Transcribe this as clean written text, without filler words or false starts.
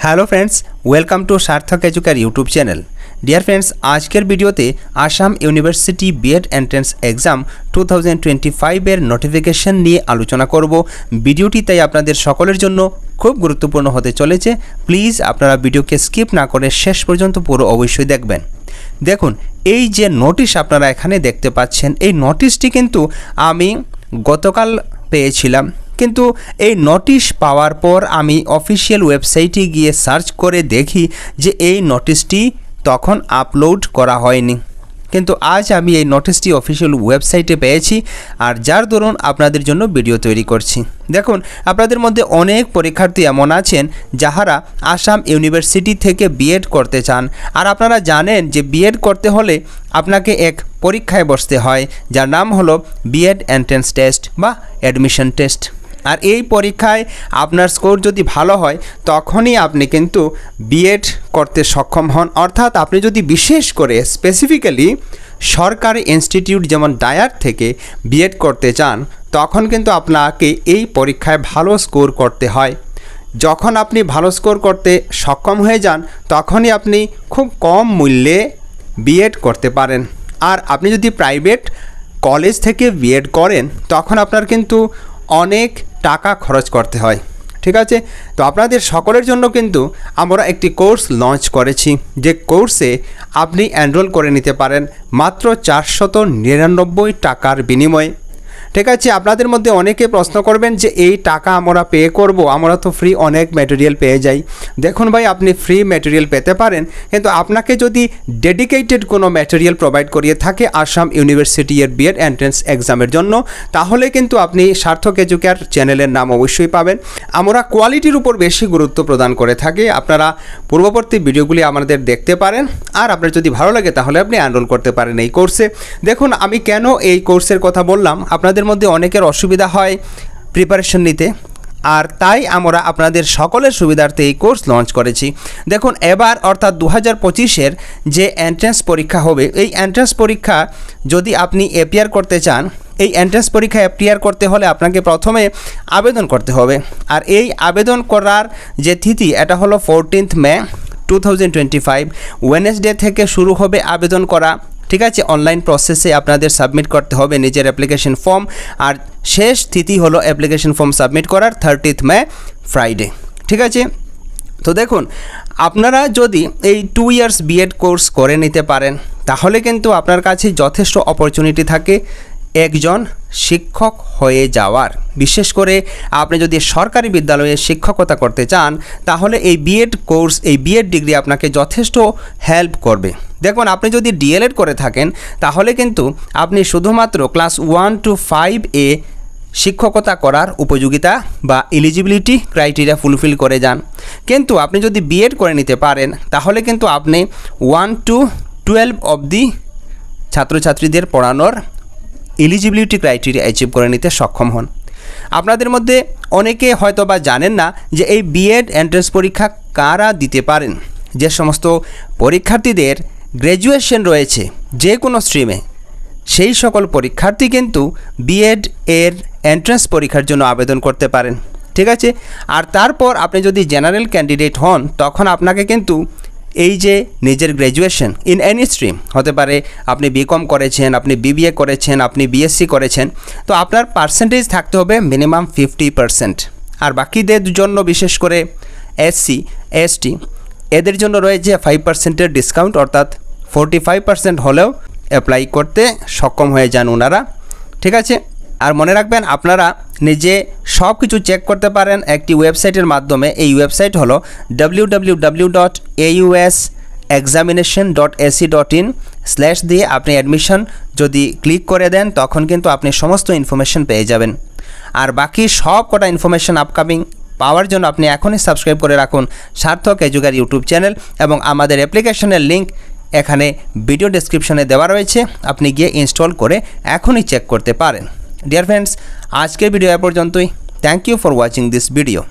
Hello friends, welcome to Sarthak Educare YouTube channel. Dear friends, आजकेर भिडियोते Assam university BEd entrance exam 2025 एर notification निये आलोचना करब। भिडियोटी ताई आपनादेर सकलेर जन्य खूब गुरुत्वपूर्ण होते चलेছে। प्लिज आपनारा भिडियोके स्किप ना करे शेष पर्यन्त पुरो अवश्यई देखबेन। देखुन এই যে নোটিশ আপনারা এখানে দেখতে পাচ্ছেন, এই নোটিশটি কিন্তু আমি গতকাল পেয়েছিলাম, কিন্তু এই নোটিশ পাওয়ার পর আমি অফিশিয়াল ওয়েবসাইটে গিয়ে সার্চ করে দেখি যে এই নোটিশটি তখন আপলোড করা হয়নি, কিন্তু আজ আমি এই নোটিশটি অফিশিয়াল ওয়েবসাইটে পেয়েছি আর যার দরুন আপনাদের জন্য ভিডিও তৈরি করছি। দেখুন, আপনাদের মধ্যে অনেক পরীক্ষার্থী এমন আছেন যাহারা আসাম ইউনিভার্সিটি থেকে বিএড করতে চান, আর আপনারা জানেন যে বিএড করতে হলে আপনাকে এক পরীক্ষায় বসতে হয় যার নাম হলো বিএড এন্ট্রেন্স টেস্ট বা অ্যাডমিশন টেস্ট। আর এই পরীক্ষায় আপনার স্কোর যদি ভালো হয় তখনই আপনি কিন্তু বিএড করতে সক্ষম হন। অর্থাৎ আপনি যদি বিশেষ করে স্পেসিফিক্যালি সরকারি ইনস্টিটিউট যেমন ডায়ার থেকে বিএড করতে চান তখন কিন্তু আপনাকে এই পরীক্ষায় ভালো স্কোর করতে হয়। যখন আপনি ভালো স্কোর করতে সক্ষম হয়ে যান তখনই আপনি খুব কম মূল্যে বিএড করতে পারেন। আর আপনি যদি প্রাইভেট কলেজ থেকে বিএড করেন তখন আপনার কিন্তু অনেক টাকা খরচ করতে হয়। ঠিক আছে, তো আপনাদের সকলের জন্য কিন্তু আমরা একটি কোর্স লঞ্চ করেছি, যে কোর্সে আপনি এনরোল করে নিতে পারেন মাত্র 499 টাকার বিনিময়ে। ঠিক আছে, আপনাদের মধ্যে অনেকে প্রশ্ন করবেন যে এই টাকা আমরা পে করব, আমরা তো ফ্রি অনেক ম্যাটেরিয়াল পেয়ে যাই। দেখুন ভাই, আপনি ফ্রি ম্যাটেরিয়াল পেতে পারেন, কিন্তু আপনাকে যদি ডেডিকেটেড কোনো ম্যাটেরিয়াল প্রোভাইড করিয়ে থাকে আসাম ইউনিভার্সিটি এর বিএড এন্ট্রেন্স এক্সামের জন্য, তাহলে কিন্তু আপনি সার্থক এডুকেয়ার চ্যানেলের নাম অবশ্যই পাবেন। আমরা কোয়ালিটির উপর বেশি গুরুত্ব প্রদান করে থাকি। আপনারা পূর্ববর্তী ভিডিওগুলি আমাদের দেখতে পারেন, আর আপনার যদি ভালো লাগে তাহলে আপনি এনরোল করতে পারেন এই কোর্সে। দেখুন, আমি কেন এই কোর্সের কথা বললাম, আপনাদের মধ্যে অনেকের অসুবিধা হয় প্রিপারেশন নিতে, আর তাই আমরা আপনাদের সকলের সুবিধার্থে এই কোর্স লঞ্চ করেছি। দেখুন, এবার অর্থাৎ 2025-এর যে এন্ট্রেন্স পরীক্ষা হবে, এই এন্ট্রেন্স পরীক্ষা যদি আপনি অ্যাপিয়ার করতে চান, এই এন্ট্রেন্স পরীক্ষা অ্যাপিয়ার করতে হলে আপনাকে প্রথমে আবেদন করতে হবে। আর এই আবেদন করার যে তিথি, এটা হলো 14 মে 2025, ওয়েডনেসডে থেকে শুরু হবে আবেদন করা। ঠিক আছে, অনলাইন প্রসেসে আপনাদের সাবমিট করতে হবে নিজের অ্যাপ্লিকেশন ফর্ম, আর শেষ তিথি হলো অ্যাপ্লিকেশন ফর্ম সাবমিট করার 30 মে ফ্রাইডে। ঠিক আছে, তো দেখুন, আপনারা যদি এই 2 ইয়ার্স বিএড কোর্স করে নিতে পারেন তাহলে কিন্তু আপনার কাছে যথেষ্ট অপরচুনিটি থাকে একজন শিক্ষক হয়ে যাওয়ার। বিশেষ করে আপনি যদি সরকারি বিদ্যালয়ে শিক্ষকতা করতে চান তাহলে এই বিএড কোর্স, এই বিএড ডিগ্রি আপনাকে যথেষ্ট হেল্প করবে। দেখুন, আপনি যদি ডিএলএড করে থাকেন তাহলে কিন্তু আপনি শুধুমাত্র ক্লাস 1 to 5 শিক্ষকতা করার উপযোগিতা বা এলিজিবিলিটি ক্রাইটেরিয়া ফুলফিল করে যান। কিন্তু আপনি যদি বিএড করে নিতে পারেন তাহলে কিন্তু আপনি 1 to 12 অবধি ছাত্রছাত্রীদের পড়ানোর এলিজিবিলিটি ক্রাইটেরিয়া অ্যাচিভ করে নিতে সক্ষম হন। আপনাদের মধ্যে অনেকে হয়তো বা জানেন না যে এই বিএড এন্ট্রেন্স পরীক্ষা কারা দিতে পারেন। যে সমস্ত পরীক্ষার্থীদের গ্র্যাজুয়েশন রয়েছে যে কোনো স্ট্রিমে, সেই সকল পরীক্ষার্থী কিন্তু বিএড এর এন্ট্রেন্স পরীক্ষার জন্য আবেদন করতে পারেন। ঠিক আছে, আর তারপর আপনি যদি জেনারেল ক্যান্ডিডেট হন তখন আপনাকে কিন্তু এই যে নিজের গ্র্যাজুয়েশন ইন এনি স্ট্রিম হতে পারে, আপনি বিকম করেছেন, আপনি বিবিএ করেছেন, আপনি বিএসসি করেছেন, তো আপনার পার্সেন্টেজ থাকতে হবে মিনিমাম 50%। আর বাকিদের জন্য, বিশেষ করে এসসি এসটি, এদের জন্য রয়েছে 5%-এর ডিসকাউন্ট, অর্থাৎ 45% হলেও অ্যাপ্লাই করতে সক্ষম হয়ে যান ওনারা। ঠিক আছে, আর মনে রাখবেন আপনারা নিজে সব কিছু চেক করতে পারেন একটি ওয়েবসাইটের মাধ্যমে। এই ওয়েবসাইট হলো www.ausexamination.ac.in/ দিয়ে আপনি অ্যাডমিশন যদি ক্লিক করে দেন তখন কিন্তু আপনি সমস্ত ইনফরমেশন পেয়ে যাবেন। আর বাকি সব কটা ইনফরমেশন আপকামিং পাওয়ার জন্য আপনি এখনই সাবস্ক্রাইব করে রাখুন সার্থক এডুকেয়ার ইউটিউব চ্যানেল, এবং আমাদের অ্যাপ্লিকেশনের লিঙ্ক এখানে ভিডিও ডেসক্রিপশনে দেওয়া রয়েছে, আপনি গিয়ে ইনস্টল করে এখনই চেক করতে পারেন। ডিয়ার ফ্রেন্ডস, আজকের ভিডিও এ পর্যন্তই। Thank you for watching this video.